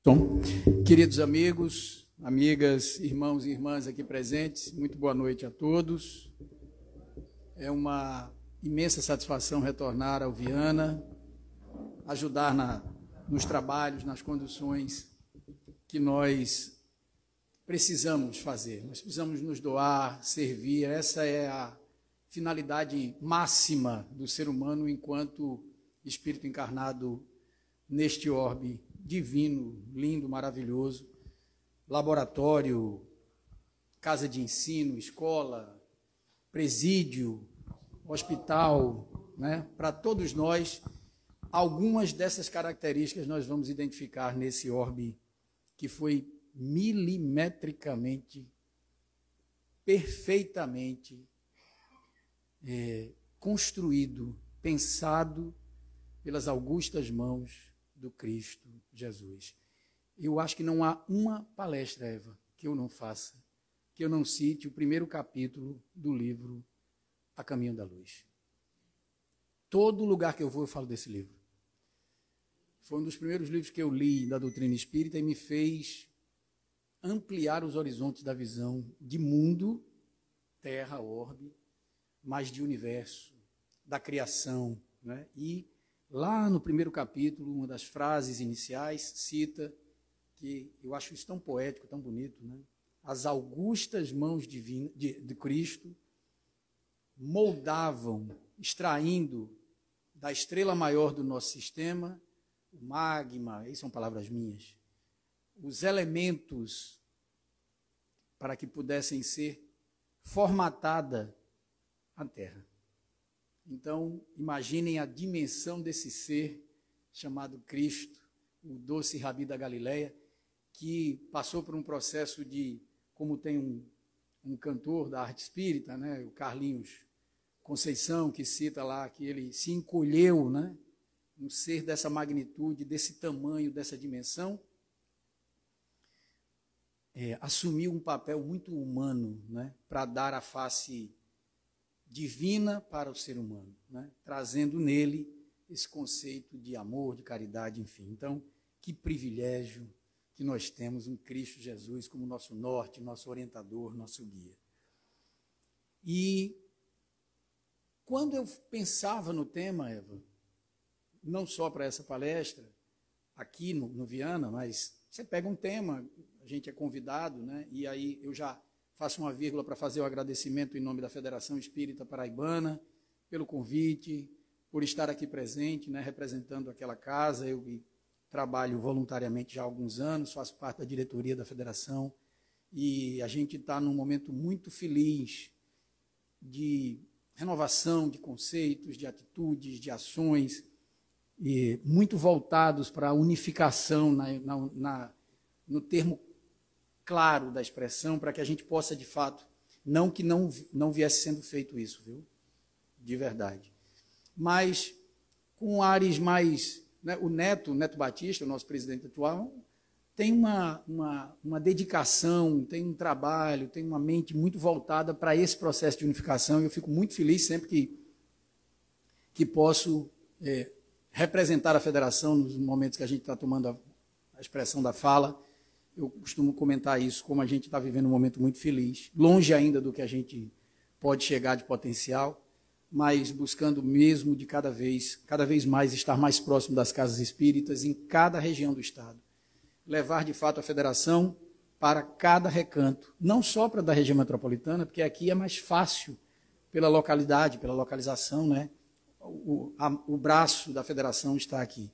Bom, queridos amigos, amigas, irmãos e irmãs aqui presentes, muito boa noite a todos. É uma imensa satisfação retornar ao Viana, ajudar nos trabalhos, nas conduções que nós precisamos fazer. Nós precisamos nos doar, servir. Essa é a finalidade máxima do ser humano enquanto espírito encarnado neste orbe divino, lindo, maravilhoso, laboratório, casa de ensino, escola, presídio, hospital, né? Para todos nós, algumas dessas características nós vamos identificar nesse orbe que foi milimetricamente, perfeitamente construído, pensado pelas augustas mãos do Cristo Jesus. Eu acho que não há uma palestra, Eva, que eu não faça, que eu não cite o primeiro capítulo do livro A Caminho da Luz. Todo lugar que eu vou, eu falo desse livro. Foi um dos primeiros livros que eu li da doutrina espírita e me fez ampliar os horizontes da visão de mundo, terra, orbe, mas de universo, da criação, né? E lá no primeiro capítulo, uma das frases iniciais cita, que eu acho isso tão poético, tão bonito, né? As augustas mãos divinas de Cristo moldavam, extraindo da estrela maior do nosso sistema, o magma, aí são palavras minhas, os elementos para que pudessem ser formatada a Terra. Então, imaginem a dimensão desse ser chamado Cristo, o doce Rabi da Galileia, que passou por um processo de, como tem um cantor da arte espírita, né, o Carlinhos Conceição, que cita lá que ele se encolheu, né, um ser dessa magnitude, desse tamanho, dessa dimensão, assumiu um papel muito humano, né, para dar a face divina para o ser humano, né? Trazendo nele esse conceito de amor, de caridade, enfim. Então, que privilégio que nós temos um Cristo Jesus como nosso norte, nosso orientador, nosso guia. E quando eu pensava no tema, Eva, não só para essa palestra, aqui no Viana, mas você pega um tema, a gente é convidado, né? E aí eu já faço uma vírgula para fazer o agradecimento em nome da Federação Espírita Paraibana pelo convite, por estar aqui presente, né, representando aquela casa. Eu trabalho voluntariamente já há alguns anos, faço parte da diretoria da Federação e a gente está num momento muito feliz de renovação de conceitos, de atitudes, de ações, e muito voltados para a unificação no termo claro da expressão, para que a gente possa, de fato, não que não viesse sendo feito isso, viu? De verdade. Mas com ares mais... Né, o Neto Batista, o nosso presidente atual, tem uma dedicação, tem um trabalho, tem uma mente muito voltada para esse processo de unificação, e eu fico muito feliz sempre que posso representar a federação nos momentos que a gente está tomando a expressão da fala. Eu costumo comentar isso, como a gente está vivendo um momento muito feliz, longe ainda do que a gente pode chegar de potencial, mas buscando mesmo de cada vez mais estar mais próximo das casas espíritas em cada região do Estado. Levar, de fato, a federação para cada recanto, não só para da região metropolitana, porque aqui é mais fácil pela localidade, pela localização, né? O braço da federação está aqui.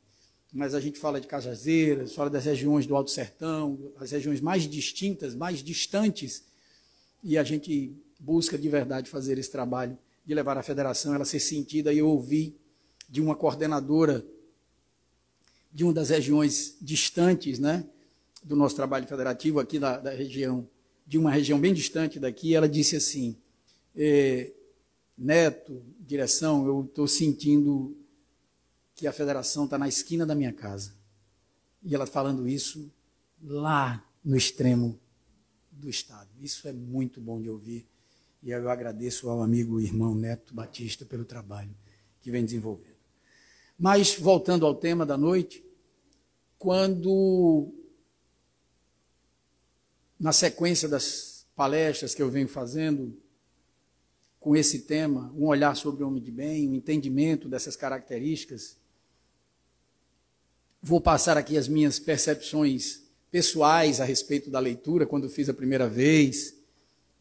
Mas a gente fala de Cajazeiras, fala das regiões do Alto Sertão, as regiões mais distintas, mais distantes, e a gente busca de verdade fazer esse trabalho de levar a federação, ela ser sentida. E eu ouvi de uma coordenadora de uma das regiões distantes, né, do nosso trabalho federativo, aqui da região, de uma região bem distante daqui, ela disse assim, Neto, direção, eu estou sentindo que a federação está na esquina da minha casa. E ela falando isso lá no extremo do Estado. Isso é muito bom de ouvir. E eu agradeço ao amigo e irmão Neto Batista pelo trabalho que vem desenvolvendo. Mas, voltando ao tema da noite, quando na sequência das palestras que eu venho fazendo com esse tema, um olhar sobre o homem de bem, um entendimento dessas características, vou passar aqui as minhas percepções pessoais a respeito da leitura, quando fiz a primeira vez.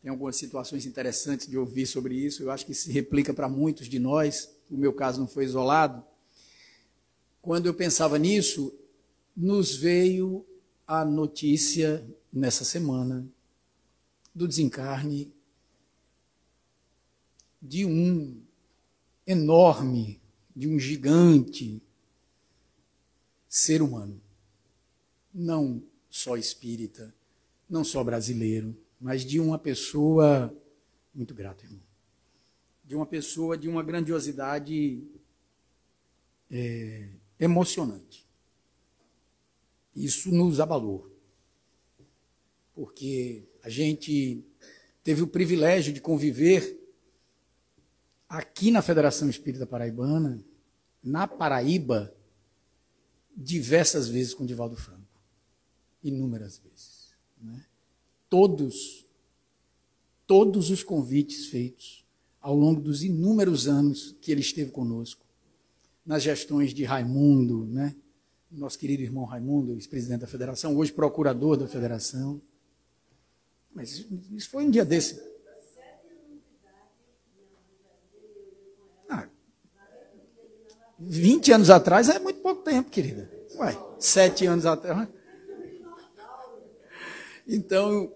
Tem algumas situações interessantes de ouvir sobre isso, eu acho que se replica para muitos de nós, o meu caso não foi isolado. Quando eu pensava nisso, nos veio a notícia, nessa semana, do desencarne de um enorme, de um gigante ser humano. Não só espírita, não só brasileiro, mas de uma pessoa, muito grato, irmão, de uma pessoa de uma grandiosidade emocionante. Isso nos abalou, porque a gente teve o privilégio de conviver aqui na Federação Espírita Paraibana, na Paraíba, diversas vezes com Divaldo Franco, inúmeras vezes, né? Todos os convites feitos ao longo dos inúmeros anos que ele esteve conosco, nas gestões de Raimundo, né? Nosso querido irmão Raimundo, ex-presidente da Federação, hoje procurador da Federação. Mas isso foi um dia desse. 20 anos atrás é muito pouco tempo, querida. 7 anos atrás. Então,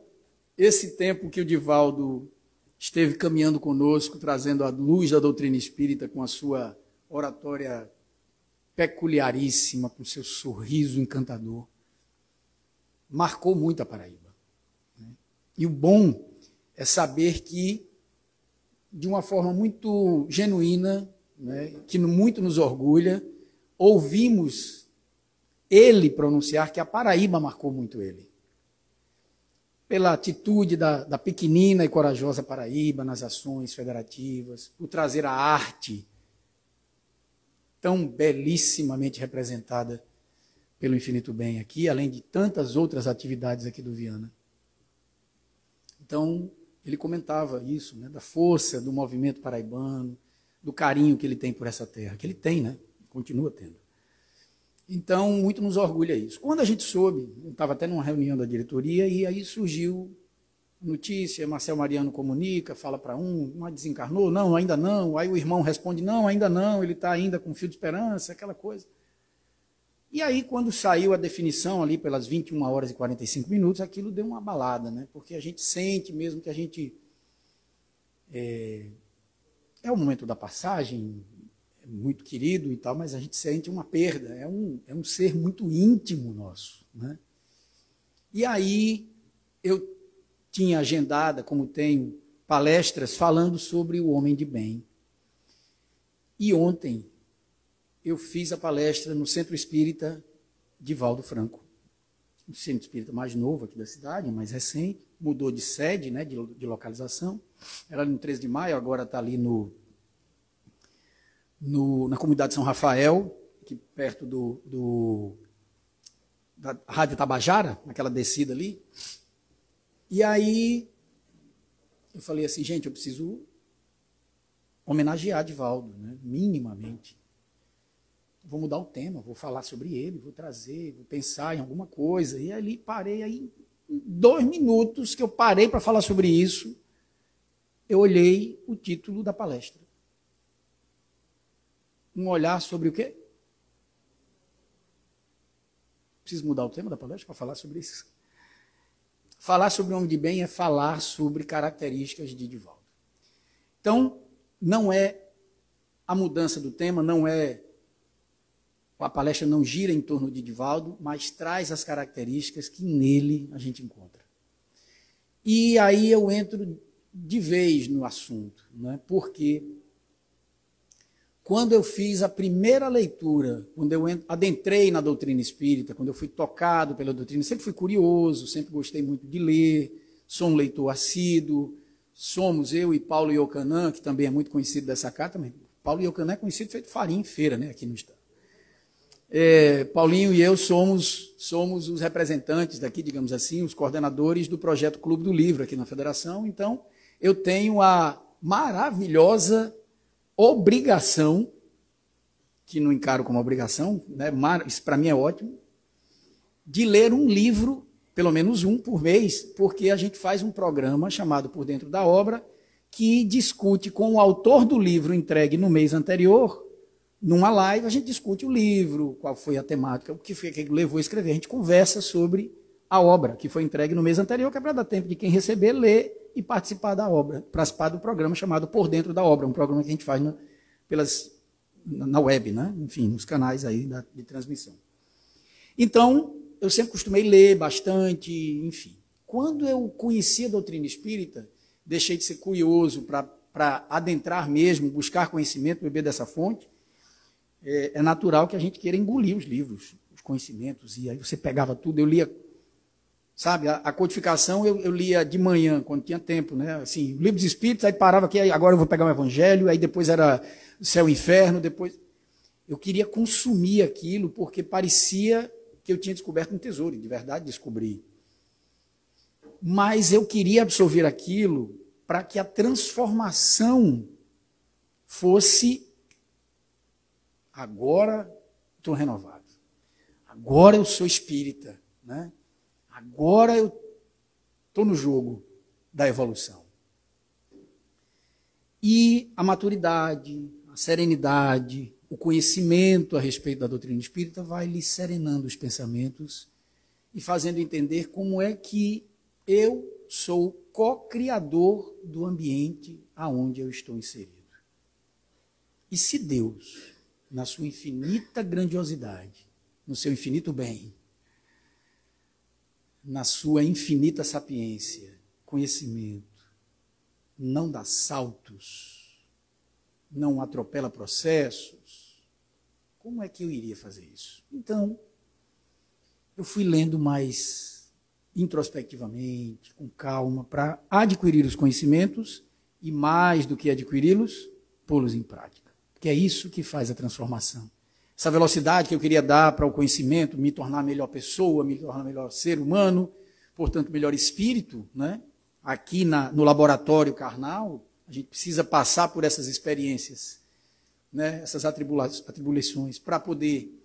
esse tempo que o Divaldo esteve caminhando conosco, trazendo a luz da doutrina espírita com a sua oratória peculiaríssima, com o seu sorriso encantador, marcou muito a Paraíba. E o bom é saber que, de uma forma muito genuína, né, que muito nos orgulha, ouvimos ele pronunciar que a Paraíba marcou muito ele. Pela atitude da pequenina e corajosa Paraíba nas ações federativas, por trazer a arte tão belissimamente representada pelo Infinito Bem aqui, além de tantas outras atividades aqui do Viana. Então, ele comentava isso, né, da força do movimento paraibano, do carinho que ele tem por essa terra, que ele tem, né, continua tendo. Então, muito nos orgulha isso. Quando a gente soube, eu estava até numa reunião da diretoria, e aí surgiu notícia, Marcel Mariano comunica, fala para mas desencarnou? Não, ainda não. Aí o irmão responde, não, ainda não, ele está ainda com fio de esperança, aquela coisa. E aí, quando saiu a definição ali pelas 21 horas e 45 minutos, aquilo deu uma abalada, né? Porque a gente sente mesmo que a gente... É o momento da passagem, é muito querido e tal, mas a gente sente uma perda, é um ser muito íntimo nosso, né? E aí, eu tinha agendada, como tenho, palestras falando sobre o homem de bem. E ontem eu fiz a palestra no Centro Espírita Divaldo Franco, o Centro Espírita mais novo aqui da cidade, mais recente, mudou de sede, né, de localização, era no 13 de maio, agora está ali na comunidade São Rafael, aqui perto da Rádio Tabajara, naquela descida ali. E aí, eu falei assim, gente, eu preciso homenagear Divaldo, né, minimamente. Vou mudar o tema, vou falar sobre ele, vou trazer, vou pensar em alguma coisa. E ali parei, aí, em 2 minutos que eu parei para falar sobre isso, eu olhei o título da palestra. Um olhar sobre o quê? Preciso mudar o tema da palestra para falar sobre isso. Falar sobre o homem de bem é falar sobre características de Divaldo. Então, não é a mudança do tema, não é... A palestra não gira em torno de Divaldo, mas traz as características que nele a gente encontra. E aí eu entro de vez no assunto, né? Porque quando eu fiz a primeira leitura, quando eu adentrei na doutrina espírita, quando eu fui tocado pela doutrina, sempre fui curioso, sempre gostei muito de ler, sou um leitor assíduo, somos eu e Paulo Iocanã, que também é muito conhecido dessa carta, mas Paulo Iocanã é conhecido feito farinha em feira, né, aqui no estado. Paulinho e eu somos os representantes daqui, digamos assim, os coordenadores do projeto Clube do Livro aqui na Federação. Então, eu tenho a maravilhosa obrigação, que não encaro como obrigação, né? Isso para mim é ótimo, de ler um livro, pelo menos um por mês, porque a gente faz um programa chamado Por Dentro da Obra, que discute com o autor do livro entregue no mês anterior. Numa live, a gente discute o livro, qual foi a temática, o que foi que levou a escrever. A gente conversa sobre a obra que foi entregue no mês anterior, que é para dar tempo de quem receber, ler e participar da obra, participar do programa chamado Por Dentro da Obra, um programa que a gente faz na web, né? Enfim, nos canais aí de transmissão. Então, eu sempre costumei ler bastante, enfim. Quando eu conheci a doutrina espírita, deixei de ser curioso para adentrar mesmo, buscar conhecimento, beber dessa fonte. É natural que a gente queira engolir os livros, os conhecimentos, e aí você pegava tudo, eu lia, sabe, a codificação eu lia de manhã, quando tinha tempo, né, assim, livro dos Espíritos, aí parava aqui, aí agora eu vou pegar o Evangelho, aí depois era Céu e Inferno, depois... Eu queria consumir aquilo, porque parecia que eu tinha descoberto um tesouro, e de verdade descobri. Mas eu queria absorver aquilo para que a transformação fosse... Agora estou renovado. Agora eu sou espírita, né? Agora eu estou no jogo da evolução. E a maturidade, a serenidade, o conhecimento a respeito da doutrina espírita vai lhe serenando os pensamentos e fazendo entender como é que eu sou co-criador do ambiente aonde eu estou inserido. E se Deus, na sua infinita grandiosidade, no seu infinito bem, na sua infinita sapiência, conhecimento, não dá saltos, não atropela processos, como é que eu iria fazer isso? Então, eu fui lendo mais introspectivamente, com calma, para adquirir os conhecimentos e, mais do que adquiri-los, pô-los em prática. Que é isso que faz a transformação. Essa velocidade que eu queria dar para o conhecimento, me tornar melhor pessoa, me tornar melhor ser humano, portanto, melhor espírito, né? Aqui no laboratório carnal, a gente precisa passar por essas experiências, né? Essas atribulações, para poder,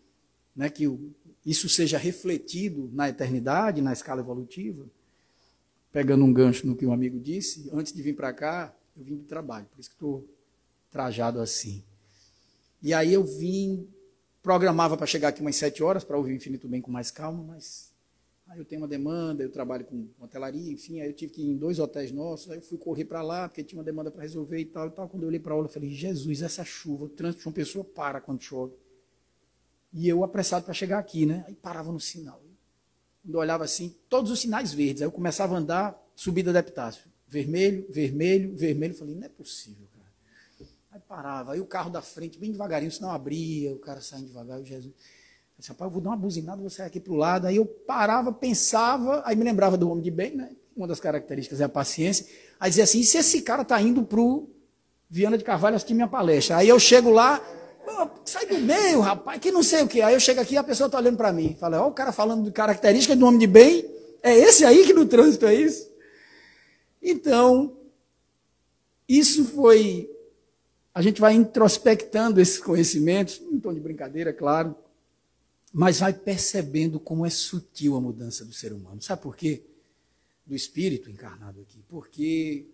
né, que isso seja refletido na eternidade, na escala evolutiva. Pegando um gancho no que um amigo disse, antes de vir para cá, eu vim do trabalho, por isso que estou trajado assim. E aí eu programava para chegar aqui umas 7 horas, para ouvir o Infinito Bem com mais calma, mas aí eu tenho uma demanda, eu trabalho com hotelaria, enfim, aí eu tive que ir em 2 hotéis nossos, aí eu fui correr para lá, porque tinha uma demanda para resolver e tal. Quando eu olhei para a aula, eu falei, Jesus, essa chuva, o trânsito de uma pessoa para quando chove. E eu apressado para chegar aqui, né? Aí parava no sinal. Quando eu olhava assim, todos os sinais verdes, aí eu começava a andar, subida da Epitácio. Vermelho, vermelho, vermelho. Eu falei, não é possível, cara. Aí parava, aí o carro da frente, bem devagarinho, senão abria, o cara saindo devagar, o Jesus. Eu disse, rapaz, eu vou dar uma buzinada, vou sair aqui para o lado. Aí eu parava, pensava, aí me lembrava do homem de bem, né? Uma das características é a paciência. Aí dizia assim, e se esse cara está indo para o Viana de Carvalho assistir minha palestra? Aí eu chego lá, sai do meio, rapaz, que não sei o quê. Aí eu chego aqui e a pessoa está olhando para mim. Fala, ó, o cara falando de características do homem de bem, é esse aí que no trânsito é isso? Então, isso foi... A gente vai introspectando esses conhecimentos, em tom de brincadeira, claro, mas vai percebendo como é sutil a mudança do ser humano. Sabe por quê? Do espírito encarnado aqui. Porque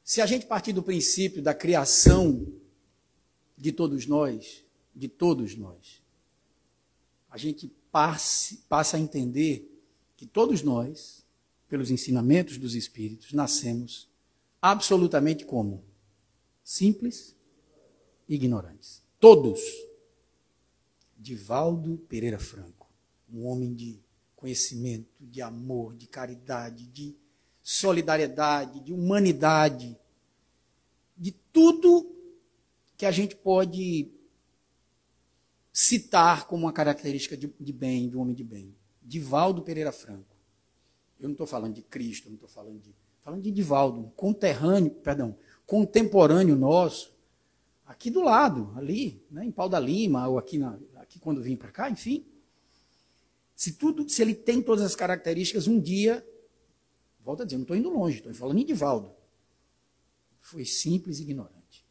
se a gente partir do princípio da criação de todos nós, a gente passa a entender que todos nós, pelos ensinamentos dos espíritos, nascemos absolutamente como? Simples e ignorantes. Todos. Divaldo Pereira Franco, um homem de conhecimento, de amor, de caridade, de solidariedade, de humanidade, de tudo que a gente pode citar como uma característica de bem, de um homem de bem. Divaldo Pereira Franco. Eu não estou falando de Cristo, não estou falando de Divaldo, um contemporâneo nosso, aqui do lado, ali, né, em Pau da Lima, ou aqui aqui quando vim para cá, enfim. Se ele tem todas as características, um dia, volto a dizer, não estou indo longe, estou falando em Divaldo, foi simples e ignorante.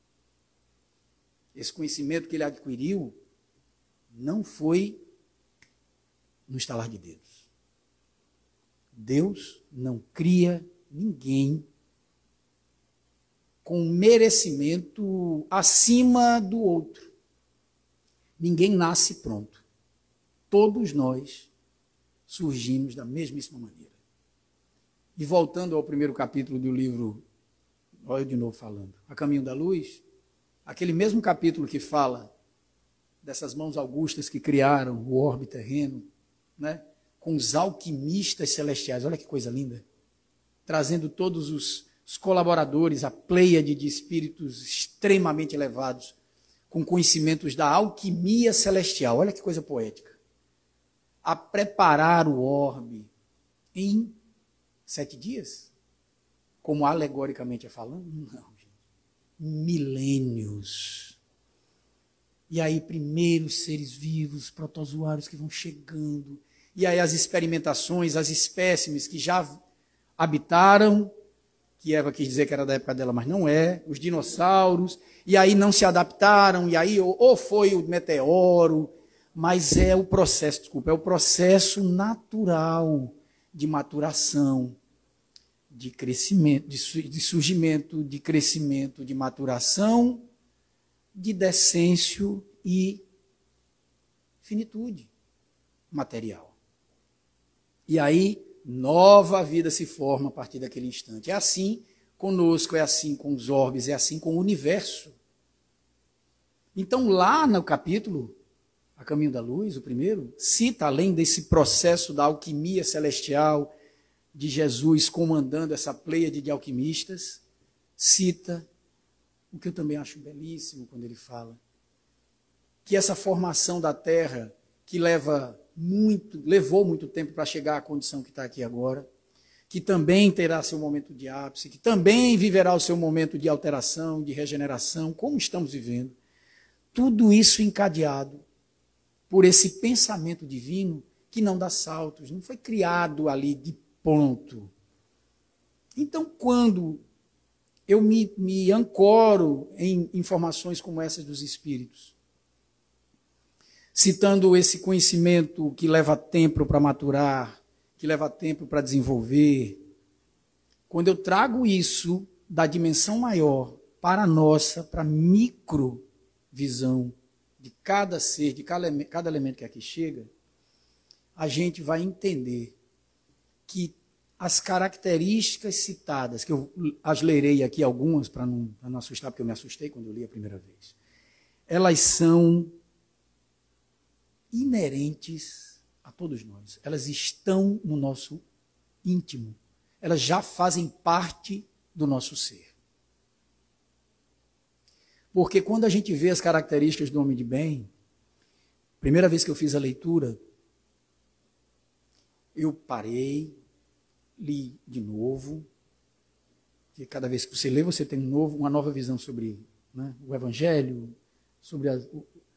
Esse conhecimento que ele adquiriu não foi no estalar de dedos. Deus não cria ninguém com merecimento acima do outro. Ninguém nasce pronto. Todos nós surgimos da mesmíssima maneira. E voltando ao primeiro capítulo do livro, olha eu de novo falando, A Caminho da Luz, aquele mesmo capítulo que fala dessas mãos augustas que criaram o orbe terreno, né, com os alquimistas celestiais, olha que coisa linda, trazendo todos os colaboradores, a pleiade de espíritos extremamente elevados, com conhecimentos da alquimia celestial, olha que coisa poética, a preparar o orbe em 7 dias, como alegoricamente é falando? Não, gente. Milênios. E aí, primeiros seres vivos, protozoários que vão chegando, e aí as experimentações, as espécimes que já habitaram, que Eva quis dizer que era da época dela, mas não é, os dinossauros, e aí não se adaptaram, e aí ou foi o meteoro, mas é o processo, desculpa, é o processo natural de maturação, de crescimento, de surgimento, de crescimento, de maturação, de decêncio e finitude material. E aí, nova vida se forma a partir daquele instante. É assim conosco, é assim com os orbes, é assim com o universo. Então, lá no capítulo A Caminho da Luz, o primeiro, cita, além desse processo da alquimia celestial, de Jesus comandando essa pleiade de alquimistas, cita o que eu também acho belíssimo quando ele fala, que essa formação da Terra, que levou muito tempo para chegar à condição que está aqui agora, que também terá seu momento de ápice, que também viverá o seu momento de alteração, de regeneração, como estamos vivendo, tudo isso encadeado por esse pensamento divino que não dá saltos, não foi criado ali de ponto. Então, quando eu me ancoro em informações como essas dos Espíritos, citando esse conhecimento que leva tempo para maturar, que leva tempo para desenvolver, quando eu trago isso da dimensão maior para a nossa, para a microvisão de cada ser, de cada elemento que aqui chega, a gente vai entender que as características citadas, que eu as lerei aqui algumas para não assustar, porque eu me assustei quando eu li a primeira vez, elas são inerentes a todos nós. Elas estão no nosso íntimo. Elas já fazem parte do nosso ser. Porque quando a gente vê as características do homem de bem, primeira vez que eu fiz a leitura, eu parei, li de novo, porque cada vez que você lê, você tem uma nova visão sobre, né, o Evangelho, sobre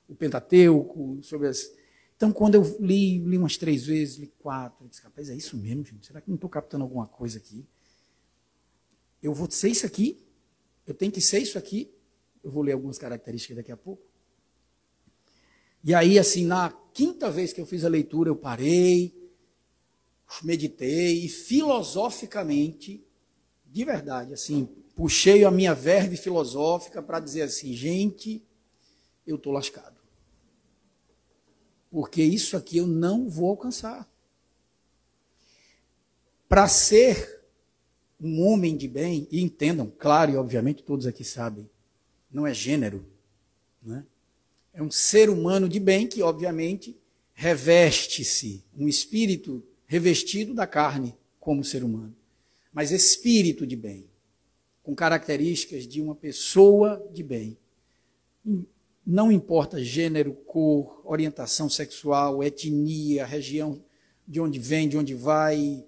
o Pentateuco, sobre as... Então, quando eu li umas 3 vezes, li 4, eu disse, rapaz, é isso mesmo, gente? Será que não estou captando alguma coisa aqui? Eu vou ser isso aqui? Eu tenho que ser isso aqui? Eu vou ler algumas características daqui a pouco. E aí, assim, na 5ª vez que eu fiz a leitura, eu parei, meditei e filosoficamente, de verdade, assim, puxei a minha verve filosófica para dizer assim, gente, eu estou lascado. Porque isso aqui eu não vou alcançar. Para ser um homem de bem, e entendam, claro e obviamente todos aqui sabem, não é gênero, né? É um ser humano de bem que obviamente reveste-se, um espírito revestido da carne como ser humano, mas espírito de bem, com características de uma pessoa de bem. Não importa gênero, cor, orientação sexual, etnia, região de onde vem, de onde vai,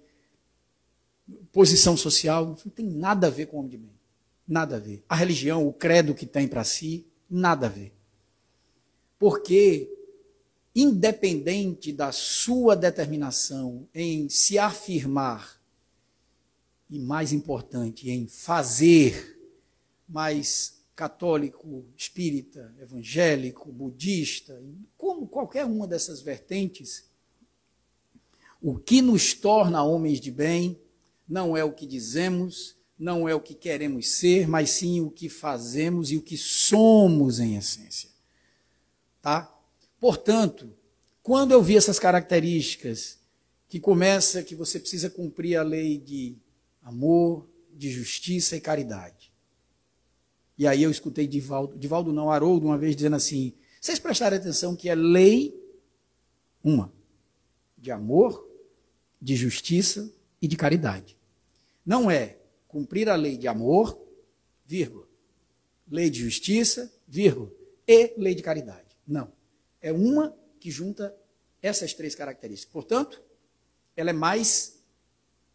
posição social, não tem nada a ver com o homem de bem. Nada a ver. A religião, o credo que tem para si, nada a ver. Porque independente da sua determinação em se afirmar, e mais importante, em fazer, mais católico, espírita, evangélico, budista, como qualquer uma dessas vertentes, o que nos torna homens de bem não é o que dizemos, não é o que queremos ser, mas sim o que fazemos e o que somos em essência. Tá? Portanto, quando eu vi essas características, que começa que você precisa cumprir a lei de amor, de justiça e caridade. E aí eu escutei Divaldo não, Haroldo, uma vez dizendo assim, vocês prestarem atenção que é lei uma, de amor, de justiça e de caridade. Não é cumprir a lei de amor, vírgula, lei de justiça, vírgula, e lei de caridade. Não. É uma que junta essas três características. Portanto, ela é mais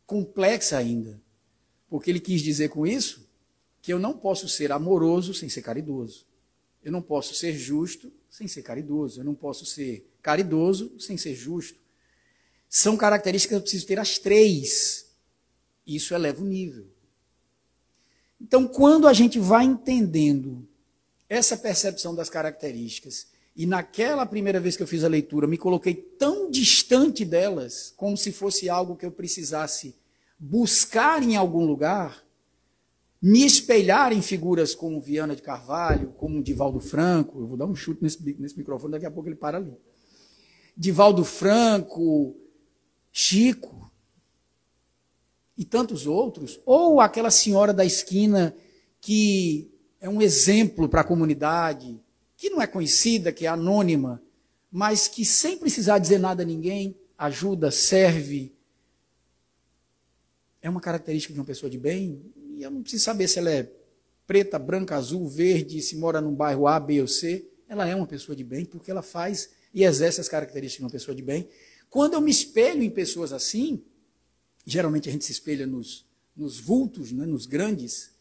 complexa ainda. Porque ele quis dizer com isso que eu não posso ser amoroso sem ser caridoso. Eu não posso ser justo sem ser caridoso. Eu não posso ser caridoso sem ser justo. São características que eu preciso ter as três. Isso eleva o nível. Então, quando a gente vai entendendo essa percepção das características, e naquela primeira vez que eu fiz a leitura, me coloquei tão distante delas, como se fosse algo que eu precisasse buscar em algum lugar, me espelhar em figuras como Viana de Carvalho, como Divaldo Franco, eu vou dar um chute nesse microfone, daqui a pouco ele para ali. Divaldo Franco, Chico e tantos outros, ou aquela senhora da esquina que é um exemplo para a comunidade, que não é conhecida, que é anônima, mas que sem precisar dizer nada a ninguém, ajuda, serve. É uma característica de uma pessoa de bem, e eu não preciso saber se ela é preta, branca, azul, verde, se mora num bairro A, B ou C, ela é uma pessoa de bem, porque ela faz e exerce as características de uma pessoa de bem. Quando eu me espelho em pessoas assim, geralmente a gente se espelha nos vultos, né, nos grandes,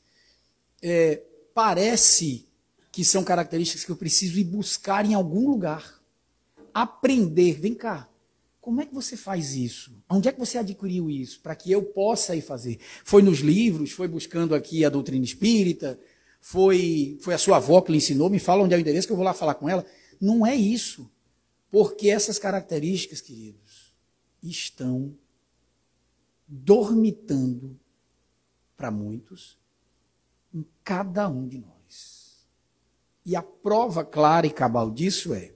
parece que são características que eu preciso ir buscar em algum lugar. Aprender. Vem cá, como é que você faz isso? Onde é que você adquiriu isso? Para que eu possa ir fazer. Foi nos livros, foi buscando aqui a doutrina espírita, foi a sua avó que lhe ensinou, me fala onde é o endereço que eu vou lá falar com ela. Não é isso. Porque essas características, queridos, estão dormitando para muitos em cada um de nós. E a prova clara e cabal disso é,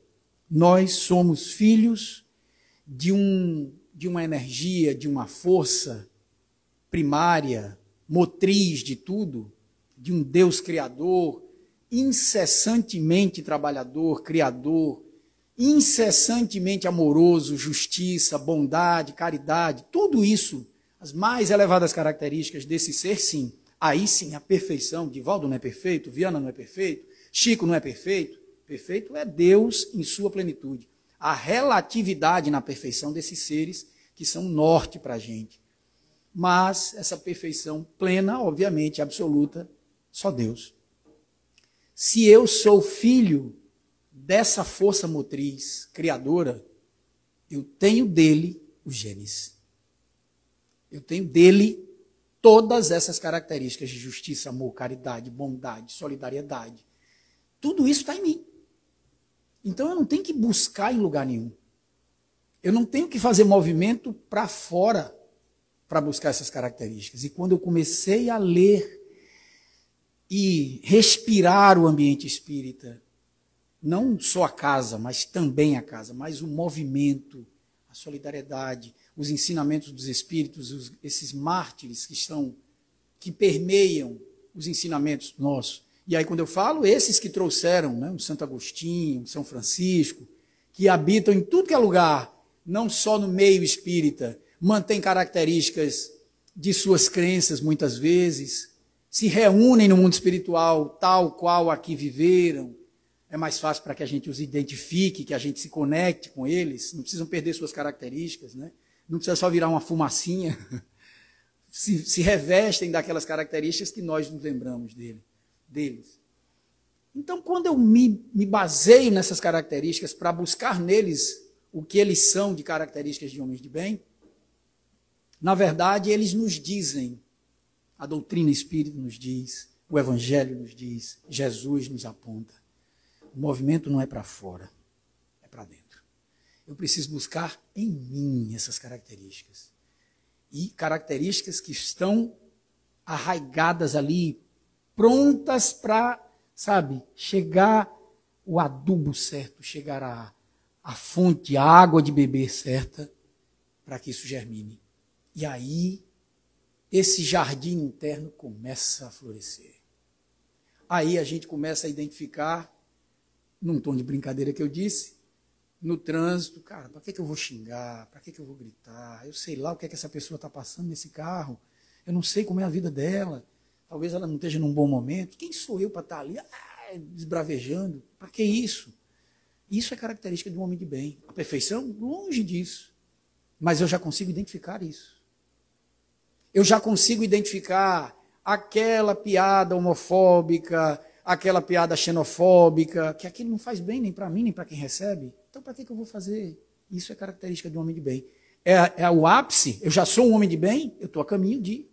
nós somos filhos de uma energia, de uma força primária, motriz de tudo, de um Deus criador, incessantemente trabalhador, criador, incessantemente amoroso, justiça, bondade, caridade, tudo isso, as mais elevadas características desse ser, sim. Aí sim, a perfeição. Divaldo não é perfeito, Viana não é perfeito, Chico não é perfeito. Perfeito é Deus em sua plenitude. A relatividade na perfeição desses seres que são norte para a gente. Mas essa perfeição plena, obviamente, absoluta, só Deus. Se eu sou filho dessa força motriz criadora, eu tenho dele os genes. Eu tenho dele todas essas características de justiça, amor, caridade, bondade, solidariedade. Tudo isso está em mim. Então eu não tenho que buscar em lugar nenhum. Eu não tenho que fazer movimento para fora para buscar essas características. E quando eu comecei a ler e respirar o ambiente espírita, não só a casa, mas também a casa, mas o movimento, a solidariedade, os ensinamentos dos espíritos, esses mártires que permeiam os ensinamentos nossos. E aí quando eu falo, esses que trouxeram, né, o Santo Agostinho, o São Francisco, que habitam em tudo que é lugar, não só no meio espírita, mantêm características de suas crenças muitas vezes, se reúnem no mundo espiritual tal qual aqui viveram. É mais fácil para que a gente os identifique, que a gente se conecte com eles, não precisam perder suas características, né? Não precisa só virar uma fumacinha, se revestem daquelas características que nós nos lembramos deles. Então, quando eu me baseio nessas características para buscar neles o que eles são de características de homens de bem, na verdade, eles nos dizem, a doutrina espírita nos diz, o Evangelho nos diz, Jesus nos aponta. O movimento não é para fora, é para dentro. Eu preciso buscar em mim essas características. E características que estão arraigadas ali, prontas para, chegar o adubo certo, chegar a fonte, a água de beber certa, para que isso germine. E aí, esse jardim interno começa a florescer. Aí a gente começa a identificar, num tom de brincadeira que eu disse, no trânsito, cara, para que eu vou xingar? Para que eu vou gritar? Eu sei lá o que é que essa pessoa está passando nesse carro. Eu não sei como é a vida dela. Talvez ela não esteja num bom momento. Quem sou eu para estar ali desbravejando? Para que isso? Isso é característica de um homem de bem. A perfeição? Longe disso. Mas eu já consigo identificar isso. Eu já consigo identificar aquela piada homofóbica, aquela piada xenofóbica, que aquilo não faz bem nem para mim, nem para quem recebe. Então, para que eu vou fazer? Isso é característica de um homem de bem. É o ápice. Eu já sou um homem de bem, eu estou a caminho de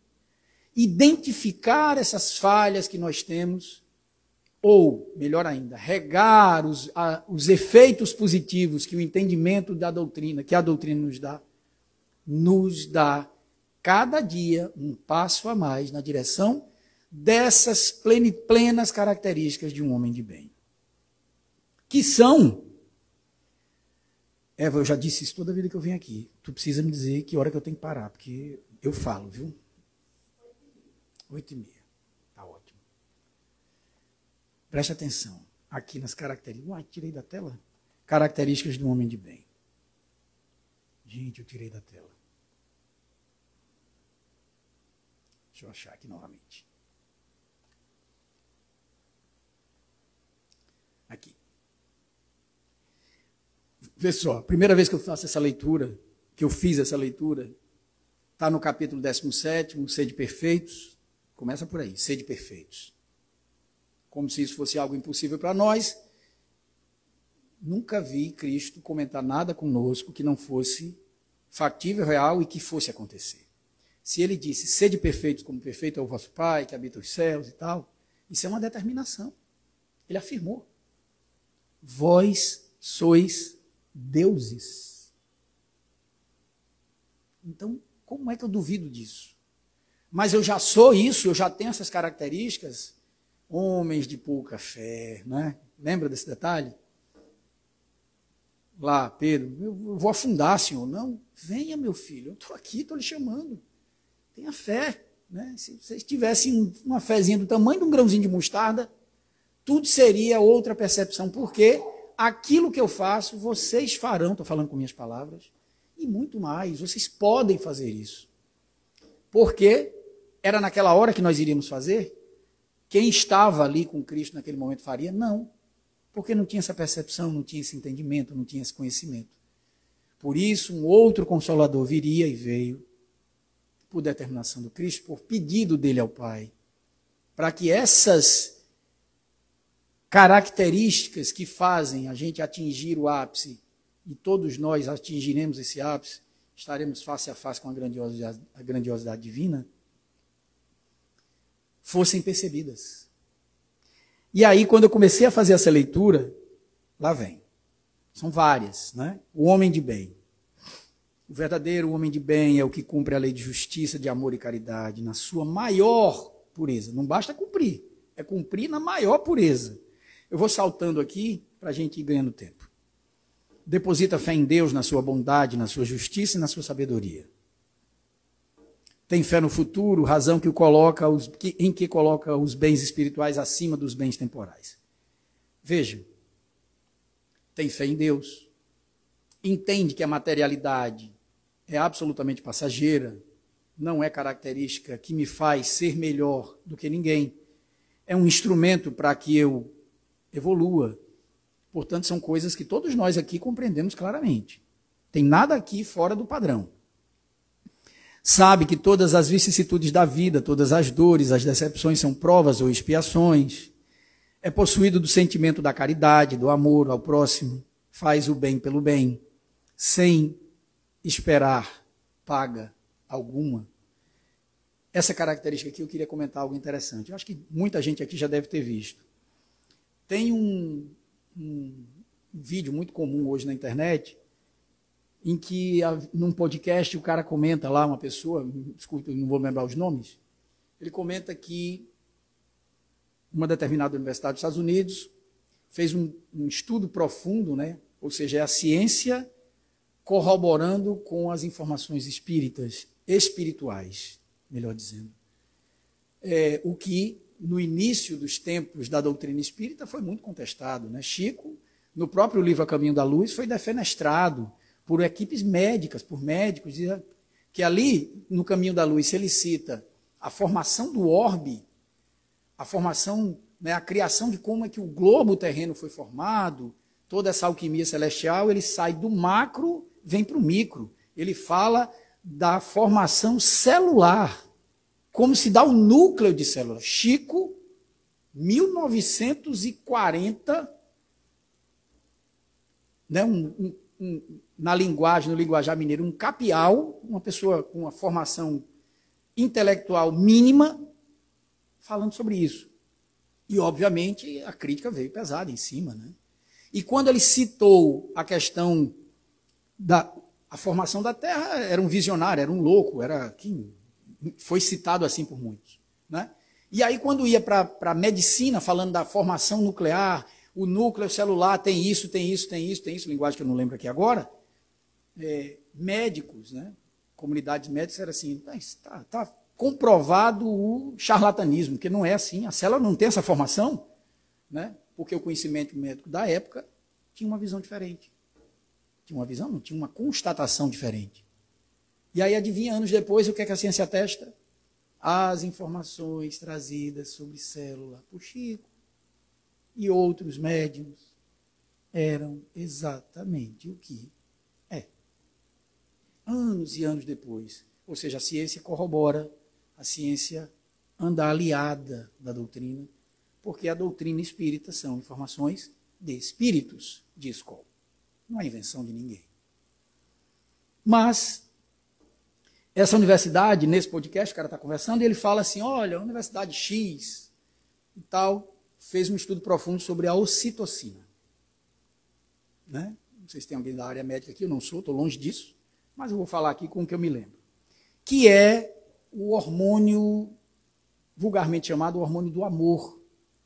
identificar essas falhas que nós temos, ou, melhor ainda, regar os efeitos positivos que o entendimento da doutrina, que a doutrina nos dá cada dia um passo a mais na direção dessas plenas características de um homem de bem. Que são, Eva, eu já disse isso toda a vida que eu venho aqui, tu precisa me dizer que hora que eu tenho que parar, porque eu falo, viu? 8h30, tá ótimo. Preste atenção, aqui nas características, tirei da tela? Características de um homem de bem. Gente, eu tirei da tela. Deixa eu achar aqui novamente. Aqui. Vê só, primeira vez que eu faço essa leitura, que eu fiz essa leitura, está no capítulo 17, Sede Perfeitos. Começa por aí, sede perfeitos. Como se isso fosse algo impossível para nós. Nunca vi Cristo comentar nada conosco que não fosse factível, real e que fosse acontecer. Se ele disse, sede perfeitos como perfeito é o vosso Pai, que habita os céus e tal, isso é uma determinação. Ele afirmou. Vós sois deuses. Então, como é que eu duvido disso? Mas eu já sou isso, eu já tenho essas características. Homens de pouca fé, né? Lembra desse detalhe? Lá, Pedro, eu vou afundar, Senhor. Não, venha, meu filho, eu estou aqui, estou lhe chamando. Tenha fé, né? Se vocês tivessem uma fezinha do tamanho de um grãozinho de mostarda, tudo seria outra percepção, porque aquilo que eu faço, vocês farão, estou falando com minhas palavras, e muito mais, vocês podem fazer isso. Porque era naquela hora que nós iríamos fazer? Quem estava ali com Cristo naquele momento faria? Não, porque não tinha essa percepção, não tinha esse entendimento, não tinha esse conhecimento. Por isso, um outro Consolador viria e veio, por determinação do Cristo, por pedido dele ao Pai, para que essas características que fazem a gente atingir o ápice, e todos nós atingiremos esse ápice, estaremos face a face com a grandiosidade divina, fossem percebidas. E aí, quando eu comecei a fazer essa leitura, lá vem. São várias, né? O homem de bem. O verdadeiro homem de bem é o que cumpre a lei de justiça, de amor e caridade, na sua maior pureza. Não basta cumprir, é cumprir na maior pureza. Eu vou saltando aqui para a gente ir ganhando tempo. Deposita fé em Deus, na sua bondade, na sua justiça e na sua sabedoria. Tem fé no futuro, razão que em que coloca os bens espirituais acima dos bens temporais. Veja, tem fé em Deus, entende que a materialidade é absolutamente passageira, não é característica que me faz ser melhor do que ninguém, é um instrumento para que eu evolua. Portanto, são coisas que todos nós aqui compreendemos claramente. Tem nada aqui fora do padrão. Sabe que todas as vicissitudes da vida, todas as dores, as decepções são provas ou expiações. é possuído do sentimento da caridade, do amor ao próximo, faz o bem pelo bem, sem esperar paga alguma. Essa característica aqui eu queria comentar algo interessante. Eu acho que muita gente aqui já deve ter visto. Tem um vídeo muito comum hoje na internet, em que, num podcast, o cara comenta lá, uma pessoa, desculpa, não vou lembrar os nomes, ele comenta que uma determinada universidade dos Estados Unidos fez um estudo profundo, né? Ou seja, é a ciência corroborando com as informações espirituais, melhor dizendo. O que, no início dos tempos da doutrina espírita, foi muito contestado, né? Chico, no próprio livro A Caminho da Luz, foi defenestrado por equipes médicas, por médicos, que ali, no Caminho da Luz, ele cita a formação do orbe, a formação, né, a criação de como é que o globo terreno foi formado, toda essa alquimia celestial, ele sai do macro, vem para o micro. Ele fala da formação celular, como se dá o núcleo de célula. Chico, 1940, né, na linguagem, no linguajar mineiro, um capial, uma pessoa com uma formação intelectual mínima, falando sobre isso. E, obviamente, a crítica veio pesada em cima, né? E quando ele citou a questão da formação da Terra, era um visionário, era um louco, foi citado assim por muitos, né? E aí, quando ia para a medicina, falando da formação nuclear, o núcleo celular tem isso, linguagem que eu não lembro aqui agora, médicos, né? Comunidades médicas eram assim, está comprovado o charlatanismo, que não é assim, a célula não tem essa formação, né? Porque o conhecimento médico da época tinha uma visão diferente. Tinha uma visão, não, tinha uma constatação diferente. E aí, adivinha, anos depois, o que é que a ciência atesta? As informações trazidas sobre célula por Chico e outros médiuns eram exatamente o que é. Anos e anos depois. Ou seja, a ciência corrobora, a ciência anda aliada da doutrina, porque a doutrina espírita são informações de espíritos de escola. Não é invenção de ninguém. Mas, essa universidade, nesse podcast, o cara está conversando, e ele fala assim, olha, a Universidade X e tal, fez um estudo profundo sobre a ocitocina. Né? Não sei se tem alguém da área médica aqui, eu não sou, estou longe disso, mas eu vou falar aqui com o que eu me lembro. Que é o hormônio, vulgarmente chamado hormônio do amor,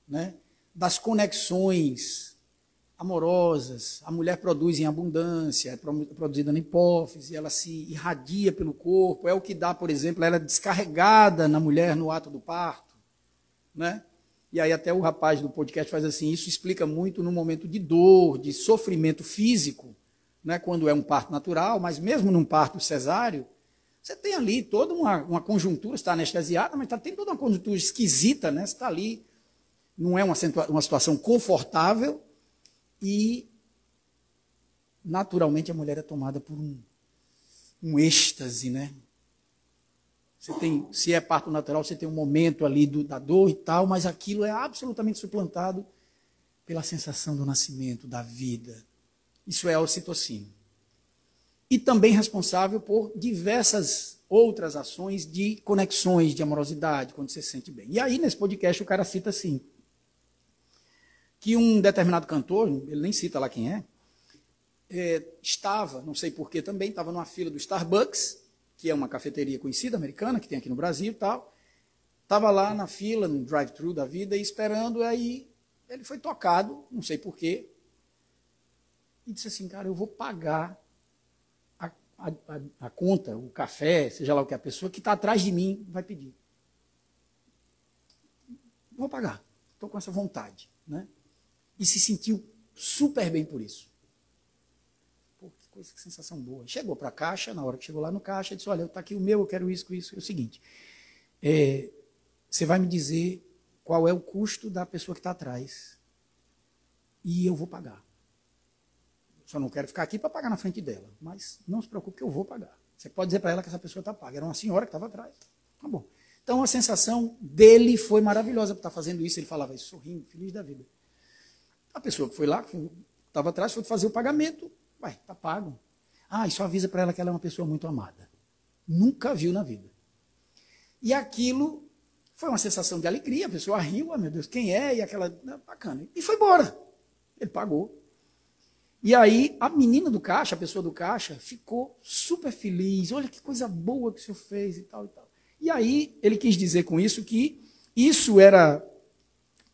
né? Das conexões amorosas. A mulher produz em abundância, é produzida na hipófise, ela se irradia pelo corpo, é o que dá, por exemplo, ela é descarregada na mulher no ato do parto, né? E aí até o rapaz do podcast faz assim, isso explica muito no momento de dor, de sofrimento físico, né? Quando é um parto natural, mas mesmo num parto cesáreo, você tem ali toda uma conjuntura, você está anestesiada, mas tem toda uma conjuntura esquisita, né? Você está ali, não é uma situação confortável e, naturalmente, a mulher é tomada por um êxtase, né? Se é parto natural, você tem um momento ali da dor e tal, mas aquilo é absolutamente suplantado pela sensação do nascimento, da vida. Isso é a ocitocina. E também responsável por diversas outras ações de conexões, de amorosidade, quando você se sente bem. E aí, nesse podcast, o cara cita assim, que um determinado cantor, ele nem cita lá quem estava, não sei porquê também, estava numa fila do Starbucks, que é uma cafeteria conhecida, americana, que tem aqui no Brasil e tal, estava lá na fila, no drive-thru da vida, esperando, aí ele foi tocado, não sei porquê, e disse assim, cara, eu vou pagar a conta, o café, seja lá o que a pessoa que está atrás de mim vai pedir. Vou pagar, estou com essa vontade, né? E se sentiu super bem por isso. Pô, que coisa, que sensação boa. Chegou para a caixa, na hora que chegou lá no caixa, disse, olha, está aqui o meu, eu quero isso, isso. É o seguinte, você vai me dizer qual é o custo da pessoa que está atrás e eu vou pagar. Só não quero ficar aqui para pagar na frente dela, mas não se preocupe que eu vou pagar. Você pode dizer para ela que essa pessoa está paga. Era uma senhora que estava atrás. Tá bom. Então a sensação dele foi maravilhosa por estar fazendo isso. Ele falava isso sorrindo, feliz da vida. A pessoa que foi lá, que estava atrás, foi fazer o pagamento. Ué, está pago. Ah, isso avisa para ela que ela é uma pessoa muito amada. Nunca viu na vida. E aquilo foi uma sensação de alegria. A pessoa riu, ah, meu Deus, quem é? E aquela, bacana. E foi embora. Ele pagou. E aí a menina do caixa, a pessoa do caixa, ficou super feliz. Olha que coisa boa que o senhor fez e tal e tal. E aí ele quis dizer com isso que isso era...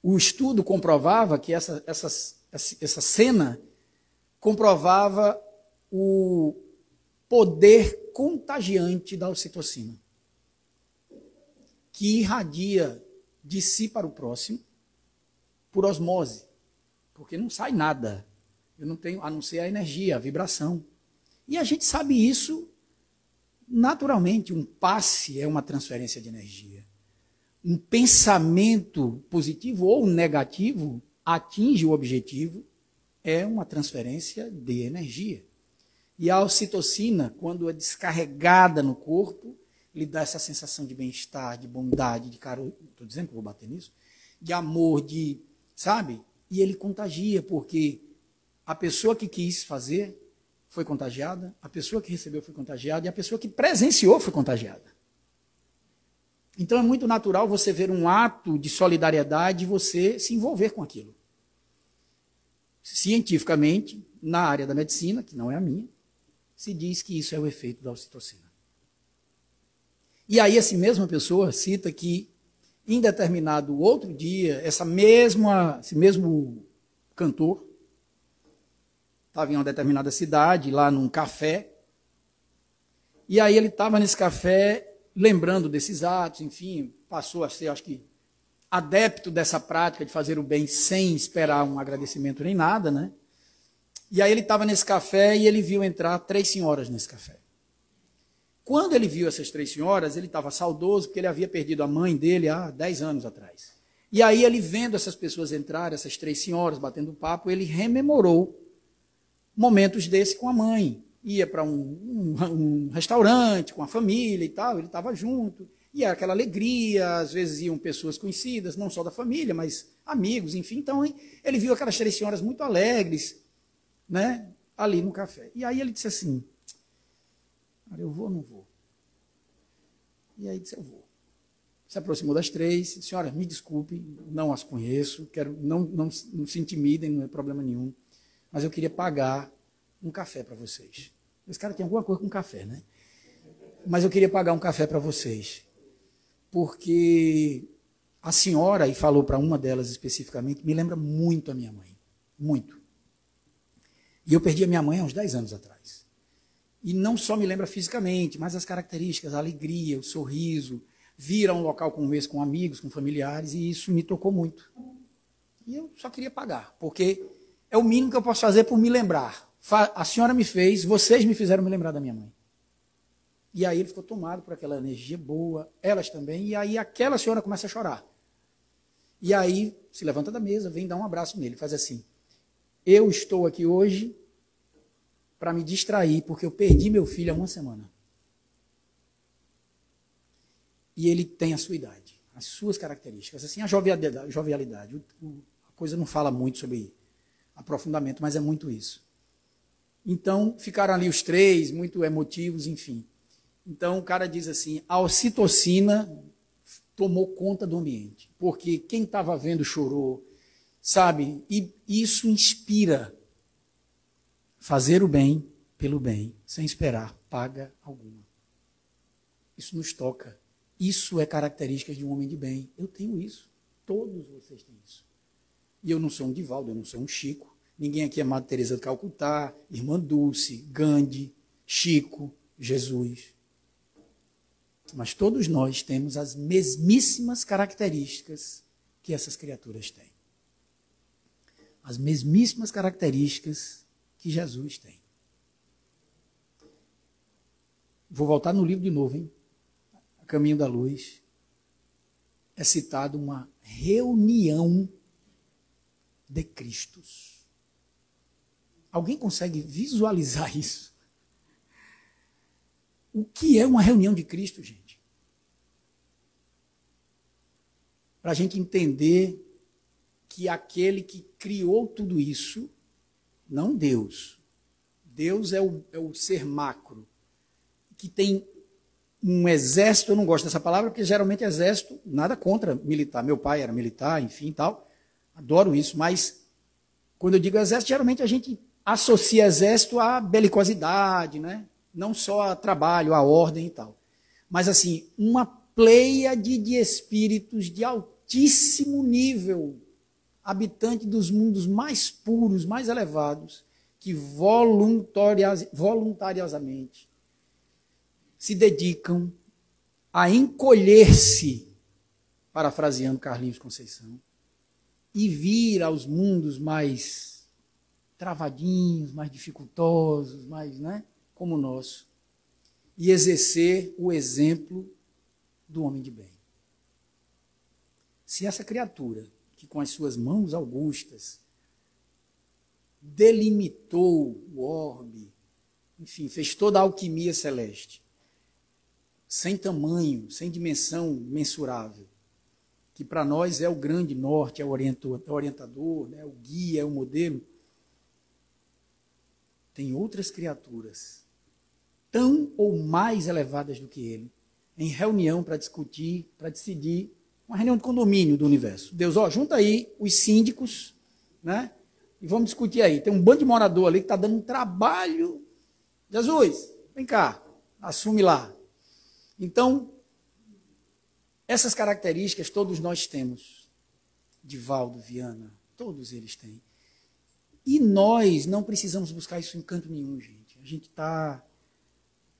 O estudo comprovava que essa cena comprovava o poder contagiante da ocitocina, que irradia de si para o próximo por osmose, porque não sai nada. Eu não tenho, a não ser a energia, a vibração. E a gente sabe isso naturalmente. Um passe é uma transferência de energia. Um pensamento positivo ou negativo atinge o objetivo, é uma transferência de energia. E a ocitocina, quando é descarregada no corpo, lhe dá essa sensação de bem-estar, de bondade, de carinho, estou dizendo que eu vou bater nisso, de amor, de, sabe? E ele contagia, porque a pessoa que quis fazer foi contagiada, a pessoa que recebeu foi contagiada, e a pessoa que presenciou foi contagiada. Então é muito natural você ver um ato de solidariedade e você se envolver com aquilo. Cientificamente, na área da medicina, que não é a minha, se diz que isso é o efeito da ocitocina. E aí essa mesma pessoa cita que em determinado outro dia, esse mesmo cantor estava em uma determinada cidade, lá num café, e aí ele estava nesse café lembrando desses atos, enfim, passou a ser, acho que, adepto dessa prática de fazer o bem sem esperar um agradecimento nem nada, né? E aí ele estava nesse café e ele viu entrar 3 senhoras nesse café. Quando ele viu essas 3 senhoras, ele estava saudoso, porque ele havia perdido a mãe dele há 10 anos atrás. E aí ele vendo essas pessoas entrarem, essas 3 senhoras batendo papo, ele rememorou momentos desse com a mãe. Ia para um restaurante com a família e tal, ele estava junto. E era aquela alegria, às vezes iam pessoas conhecidas, não só da família, mas amigos, enfim. Então ele viu aquelas 3 senhoras muito alegres, né, ali no café. E aí ele disse assim, eu vou ou não vou? E aí disse, eu vou. Se aproximou das 3, senhora, me desculpe, não as conheço, quero, não se intimidem, não é problema nenhum, mas eu queria pagar um café para vocês. Esse cara tem alguma coisa com café, né? Mas eu queria pagar um café para vocês. Porque a senhora, e falou para uma delas especificamente, me lembra muito a minha mãe. Muito. E eu perdi a minha mãe há uns 10 anos atrás. E não só me lembra fisicamente, mas as características, a alegria, o sorriso, vir a um local como esse com amigos, com familiares, e isso me tocou muito. E eu só queria pagar, porque é o mínimo que eu posso fazer por me lembrar. A senhora me fez, vocês me fizeram me lembrar da minha mãe. E aí ele ficou tomado por aquela energia boa, elas também, e aí aquela senhora começa a chorar. E aí se levanta da mesa, vem dar um abraço nele, faz assim, eu estou aqui hoje para me distrair, porque eu perdi meu filho há 1 semana. E ele tem a sua idade, as suas características, assim, a jovialidade. A coisa não fala muito sobre aprofundamento, mas é muito isso. Então, ficaram ali os 3, muito emotivos, enfim. Então, o cara diz assim, a ocitocina tomou conta do ambiente, porque quem estava vendo chorou, sabe? E isso inspira fazer o bem pelo bem, sem esperar paga alguma. Isso nos toca. Isso é característica de um homem de bem. Eu tenho isso. Todos vocês têm isso. E eu não sou um Divaldo, eu não sou um Chico. Ninguém aqui é Madre Teresa de Calcutá, Irmã Dulce, Gandhi, Chico, Jesus. Mas todos nós temos as mesmíssimas características que essas criaturas têm. As mesmíssimas características que Jesus tem. Vou voltar no livro de novo, hein? A Caminho da Luz. É citado uma reunião de Cristos. Alguém consegue visualizar isso? O que é uma reunião de Cristo, gente? para a gente entender que aquele que criou tudo isso, não Deus. Deus é o ser macro, que tem um exército. Eu não gosto dessa palavra, porque geralmente exército, nada contra militar. Meu pai era militar, enfim, tal. Adoro isso, mas quando eu digo exército, geralmente a gente associa exército à belicosidade, né? Não só a trabalho, a ordem e tal. Mas, assim, uma pleiade de espíritos de altíssimo nível, habitante dos mundos mais puros, mais elevados, que voluntariosamente se dedicam a encolher-se, parafraseando Carlinhos Conceição, e vir aos mundos mais travadinhos, mais dificultosos, mais, né, como o nosso, e exercer o exemplo do homem de bem. Se essa criatura, que com as suas mãos augustas delimitou o orbe, enfim, fez toda a alquimia celeste, sem tamanho, sem dimensão mensurável, que para nós é o grande norte, é o orientador, né, o guia, é o modelo, tem outras criaturas tão ou mais elevadas do que ele, em reunião para discutir, para decidir, uma reunião de condomínio do universo. Deus, junta aí os síndicos, né? E vamos discutir aí. Tem um bando de morador ali que está dando um trabalho. Jesus, vem cá, assume lá. Então, essas características todos nós temos. Divaldo, Viana, todos eles têm. E nós não precisamos buscar isso em canto nenhum, gente. A gente está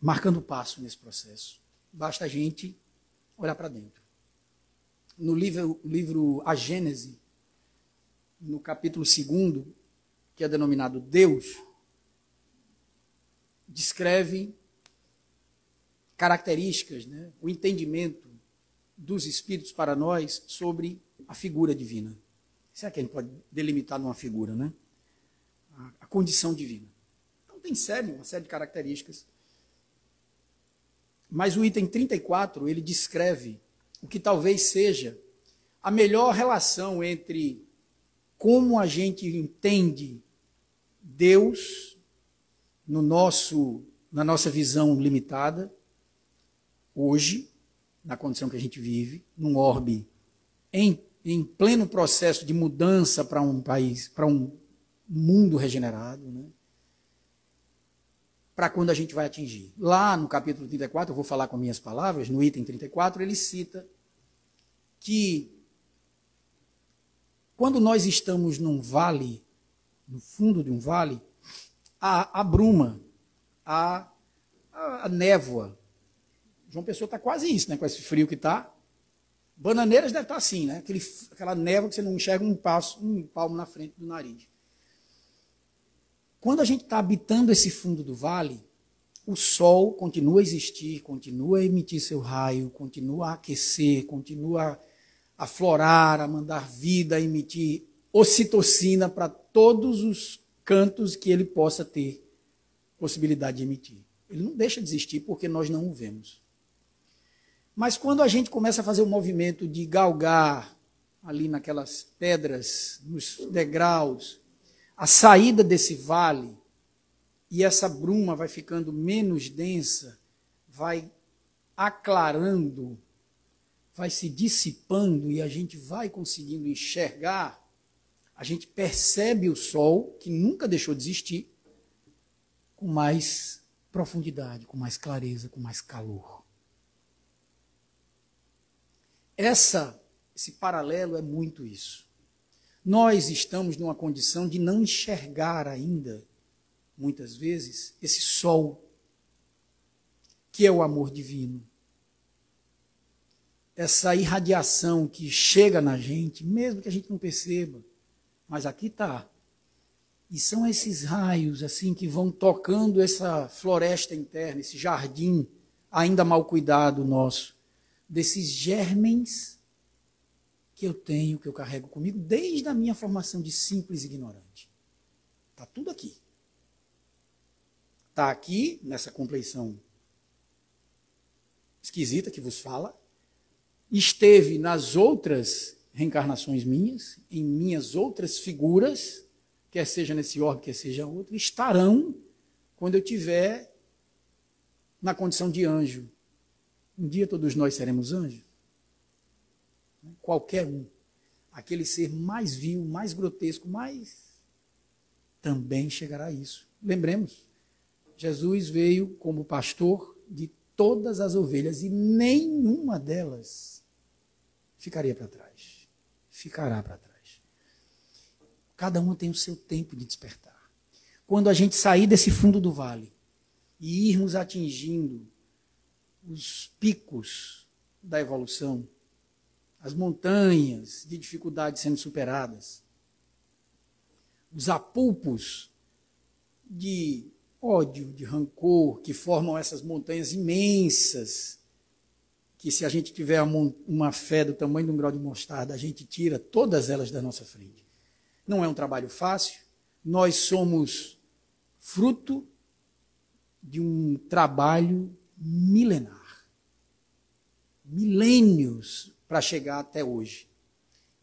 marcando passo nesse processo. Basta a gente olhar para dentro. No livro A Gênese, no capítulo 2, que é denominado Deus, descreve características, né, o entendimento dos espíritos para nós sobre a figura divina. Será que a gente pode delimitar numa figura, né? A condição divina. Então tem uma série de características. Mas o item 34, ele descreve o que talvez seja a melhor relação entre como a gente entende Deus na nossa visão limitada, hoje, na condição que a gente vive, num orbe em pleno processo de mudança para um país, para um mundo regenerado, né? Para quando a gente vai atingir. Lá no capítulo 34, eu vou falar com minhas palavras, no item 34, ele cita que quando nós estamos num vale, no fundo de um vale, a bruma, a névoa. João Pessoa está quase isso, né? Com esse frio que está. Bananeiras deve estar assim, né? Aquela névoa que você não enxerga um palmo na frente do nariz. Quando a gente está habitando esse fundo do vale, o sol continua a existir, continua a emitir seu raio, continua a aquecer, continua a aflorar, a mandar vida, a emitir ocitocina para todos os cantos que ele possa ter possibilidade de emitir. Ele não deixa de existir porque nós não o vemos. Mas quando a gente começa a fazer o movimento de galgar ali naquelas pedras, nos degraus, a saída desse vale, e essa bruma vai ficando menos densa, vai aclarando, vai se dissipando e a gente vai conseguindo enxergar, a gente percebe o sol, que nunca deixou de existir, com mais profundidade, com mais clareza, com mais calor. Esse paralelo é muito isso. Nós estamos numa condição de não enxergar ainda, muitas vezes, esse sol, que é o amor divino. Essa irradiação que chega na gente, mesmo que a gente não perceba, mas aqui está. E são esses raios assim que vão tocando essa floresta interna, esse jardim ainda mal cuidado nosso, desses germens que eu tenho, que eu carrego comigo, desde a minha formação de simples ignorante. Está tudo aqui. Está aqui, nessa compleição esquisita que vos fala. Esteve nas outras reencarnações minhas, em minhas outras figuras, quer seja nesse orbe, quer seja outro, estarão quando eu tiver na condição de anjo. Um dia todos nós seremos anjos. Qualquer um. Aquele ser mais vil, mais grotesco, também chegará a isso. Lembremos, Jesus veio como pastor de todas as ovelhas e nenhuma delas ficaria para trás. Ficará para trás. Cada uma tem o seu tempo de despertar. Quando a gente sair desse fundo do vale e irmos atingindo os picos da evolução, as montanhas de dificuldades sendo superadas, os apulpos de ódio, de rancor, que formam essas montanhas imensas, que se a gente tiver uma fé do tamanho de um grau de mostarda, a gente tira todas elas da nossa frente. Não é um trabalho fácil, nós somos fruto de um trabalho milenar. Milênios para chegar até hoje.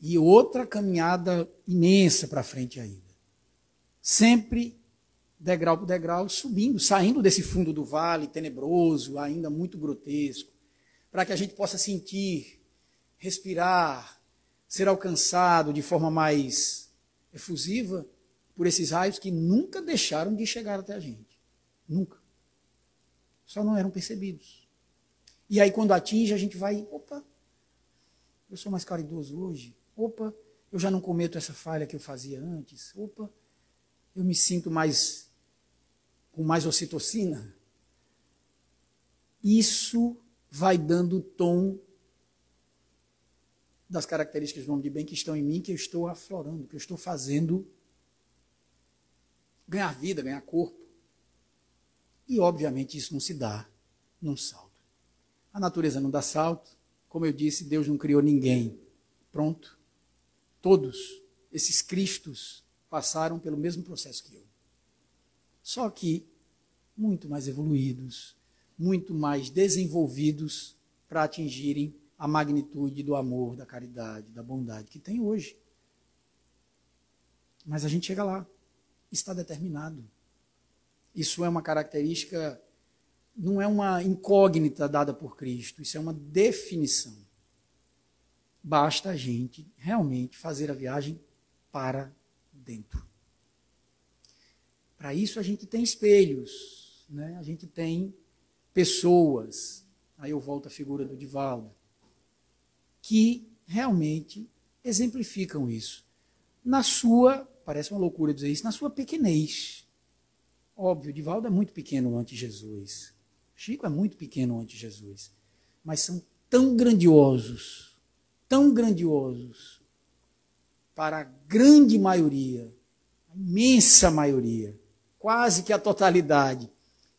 E outra caminhada imensa para frente ainda. Sempre, degrau por degrau, subindo, saindo desse fundo do vale tenebroso, ainda muito grotesco, para que a gente possa sentir, respirar, ser alcançado de forma mais efusiva por esses raios que nunca deixaram de chegar até a gente. Nunca. Só não eram percebidos. E aí, quando atinge, a gente vai, opa, eu sou mais caridoso hoje. Opa, eu já não cometo essa falha que eu fazia antes. Opa, eu me sinto com mais ocitocina. Isso vai dando o tom das características do homem de bem que estão em mim, que eu estou aflorando, que eu estou fazendo ganhar vida, ganhar corpo. E, obviamente, isso não se dá num salto. A natureza não dá salto. Como eu disse, Deus não criou ninguém. Pronto. Todos esses Cristos passaram pelo mesmo processo que eu. Só que muito mais evoluídos, muito mais desenvolvidos para atingirem a magnitude do amor, da caridade, da bondade que tem hoje. Mas a gente chega lá. Está determinado. Isso é uma característica, não é uma incógnita dada por Cristo, isso é uma definição. Basta a gente realmente fazer a viagem para dentro. Para isso a gente tem espelhos, né? A gente tem pessoas, aí eu volto à figura do Divaldo, que realmente exemplificam isso. Na sua, parece uma loucura dizer isso, na sua pequenez. Óbvio, Divaldo é muito pequeno ante Jesus. Chico é muito pequeno ante Jesus. Mas são tão grandiosos para a grande maioria, a imensa maioria, quase que a totalidade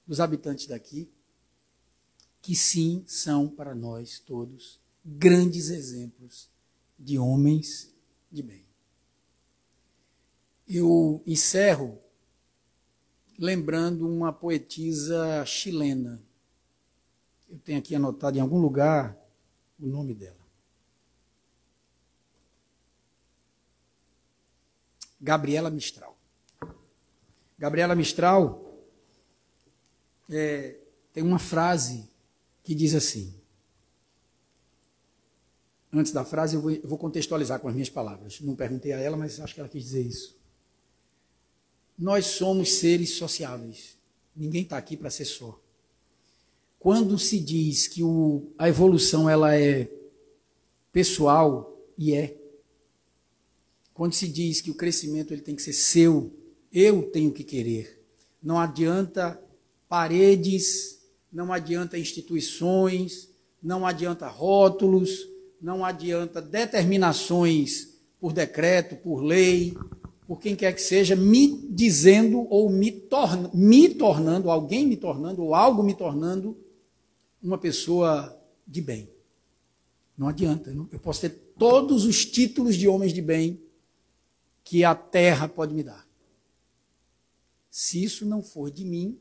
dos habitantes daqui, que sim, são para nós todos grandes exemplos de homens de bem. Eu encerro lembrando uma poetisa chilena. Eu tenho aqui anotado em algum lugar o nome dela. Gabriela Mistral. Gabriela Mistral tem uma frase que diz assim. Antes da frase, eu vou contextualizar com as minhas palavras. Não perguntei a ela, mas acho que ela quis dizer isso. Nós somos seres sociáveis. Ninguém está aqui para ser só. Quando se diz que a evolução ela é pessoal, e é. Quando se diz que o crescimento ele tem que ser seu, eu tenho que querer. Não adianta paredes, não adianta instituições, não adianta rótulos, não adianta determinações por decreto, por lei, por quem quer que seja, me dizendo ou me tornando, alguém me tornando, ou algo me tornando uma pessoa de bem. Não adianta. Eu posso ter todos os títulos de homens de bem que a terra pode me dar. Se isso não for de mim,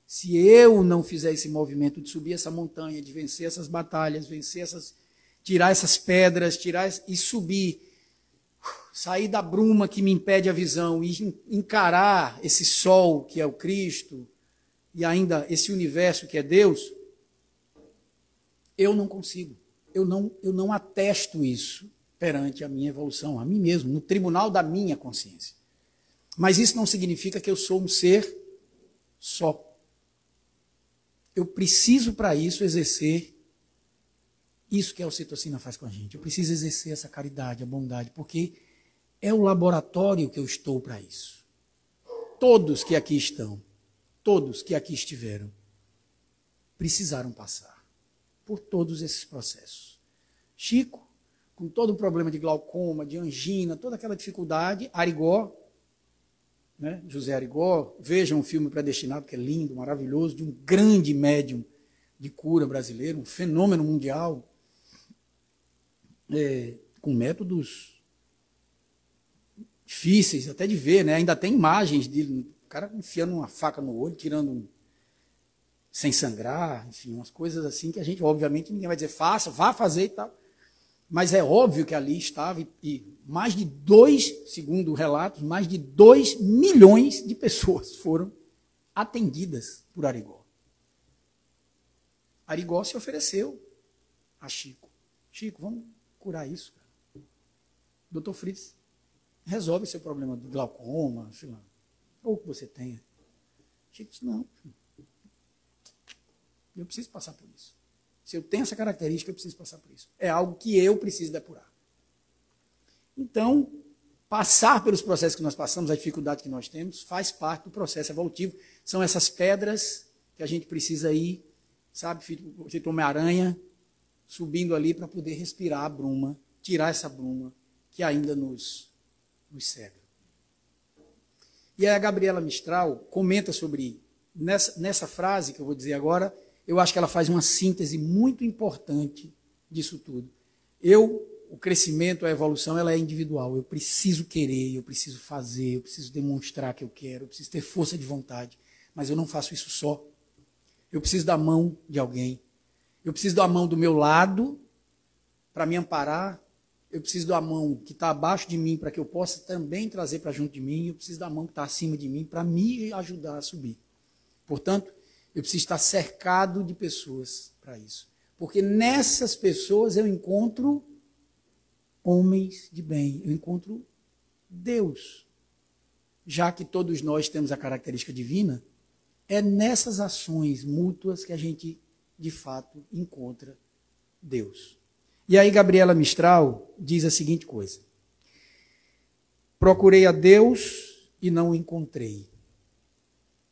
se eu não fizer esse movimento de subir essa montanha, de vencer essas batalhas, vencer essas tirar essas pedras, e subir, sair da bruma que me impede a visão e encarar esse sol que é o Cristo e ainda esse universo que é Deus, eu não consigo. Eu não atesto isso perante a minha evolução, a mim mesmo, no tribunal da minha consciência. Mas isso não significa que eu sou um ser só. Eu preciso, para isso, exercer isso que a ocitocina faz com a gente. Eu preciso exercer essa caridade, a bondade, porque é o laboratório que eu estou para isso. Todos que aqui estão, todos que aqui estiveram, precisaram passar por todos esses processos. Chico, com todo o problema de glaucoma, de angina, toda aquela dificuldade, Arigó, né? José Arigó, vejam o filme Predestinado, que é lindo, maravilhoso, de um grande médium de cura brasileiro, um fenômeno mundial, com métodos difíceis até de ver, né? Ainda tem imagens dele, o cara enfiando uma faca no olho, tirando sem sangrar, enfim, umas coisas assim que a gente, obviamente, ninguém vai dizer faça, vá fazer e tal. Mas é óbvio que ali estava, e mais de 2, segundo relatos, mais de 2 milhões de pessoas foram atendidas por Arigó. Arigó se ofereceu a Chico. Chico, vamos curar isso, cara. Dr. Fritz, resolve seu problema de glaucoma, sei lá, ou o que você tenha. Chico disse, não, eu preciso passar por isso. Se eu tenho essa característica, eu preciso passar por isso. É algo que eu preciso depurar. Então, passar pelos processos que nós passamos, a dificuldade que nós temos, faz parte do processo evolutivo. São essas pedras que a gente precisa ir, sabe, feito Homem-Aranha, subindo ali para poder respirar a bruma, tirar essa bruma que ainda nos cega. E aí a Gabriela Mistral comenta sobre, nessa frase que eu vou dizer agora, eu acho que ela faz uma síntese muito importante disso tudo. O crescimento, a evolução, ela é individual. Eu preciso querer, eu preciso fazer, eu preciso demonstrar que eu quero, eu preciso ter força de vontade. Mas eu não faço isso só. Eu preciso da mão de alguém. Eu preciso da mão do meu lado para me amparar. Eu preciso da mão que está abaixo de mim para que eu possa também trazer para junto de mim. Eu preciso da mão que está acima de mim para me ajudar a subir. Portanto, eu preciso estar cercado de pessoas para isso. Porque nessas pessoas eu encontro homens de bem, eu encontro Deus. Já que todos nós temos a característica divina, é nessas ações mútuas que a gente, de fato, encontra Deus. E aí Gabriela Mistral diz a seguinte coisa: procurei a Deus e não o encontrei.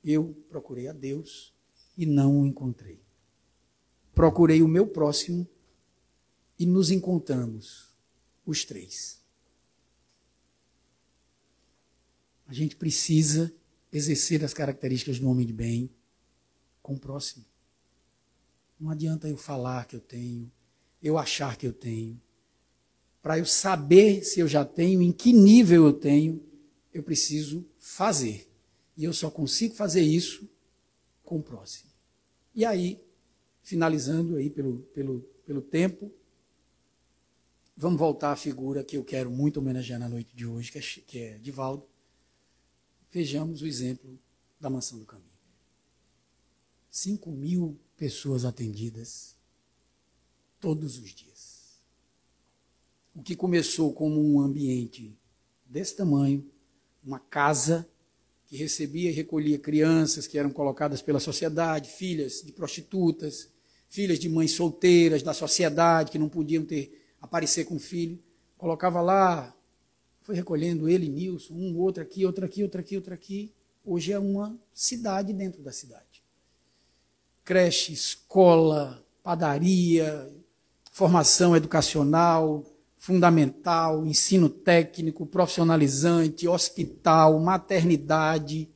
Eu procurei a Deus e não o encontrei. Procurei o meu próximo e nos encontramos, os três. A gente precisa exercer as características do homem de bem com o próximo. Não adianta eu falar que eu tenho, eu achar que eu tenho. Para eu saber se eu já tenho, em que nível eu tenho, eu preciso fazer. E eu só consigo fazer isso com o próximo. E aí, finalizando aí pelo tempo, vamos voltar à figura que eu quero muito homenagear na noite de hoje, que é Divaldo. Vejamos o exemplo da Mansão do Caminho. 5.000 pessoas atendidas todos os dias. O que começou como um ambiente desse tamanho, uma casa que recebia e recolhia crianças que eram colocadas pela sociedade, filhas de prostitutas, filhas de mães solteiras da sociedade que não podiam aparecer com filho, colocava lá, foi recolhendo ele, Nilson, outro aqui, outro aqui, outro aqui, outro aqui. Hoje é uma cidade dentro da cidade. Creche, escola, padaria, formação educacional, fundamental, ensino técnico, profissionalizante, hospital, maternidade.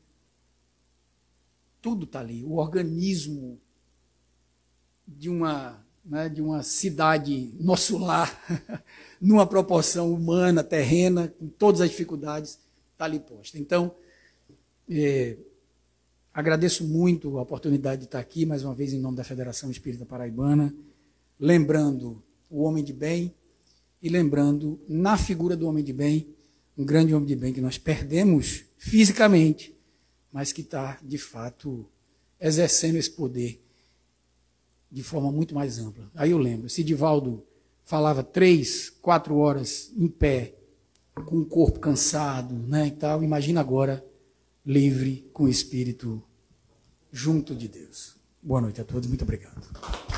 Tudo está ali. O organismo de uma cidade, nosso lar, numa proporção humana, terrena, com todas as dificuldades, está ali posta. Então, agradeço muito a oportunidade de estar aqui, mais uma vez, em nome da Federação Espírita Paraibana, lembrando o homem de bem, e lembrando, na figura do homem de bem, um grande homem de bem que nós perdemos fisicamente, mas que está, de fato, exercendo esse poder de forma muito mais ampla. Aí eu lembro, se Divaldo falava 3, 4 horas em pé, com o corpo cansado, né, e tal, imagina agora, livre, com o espírito junto de Deus. Boa noite a todos, muito obrigado.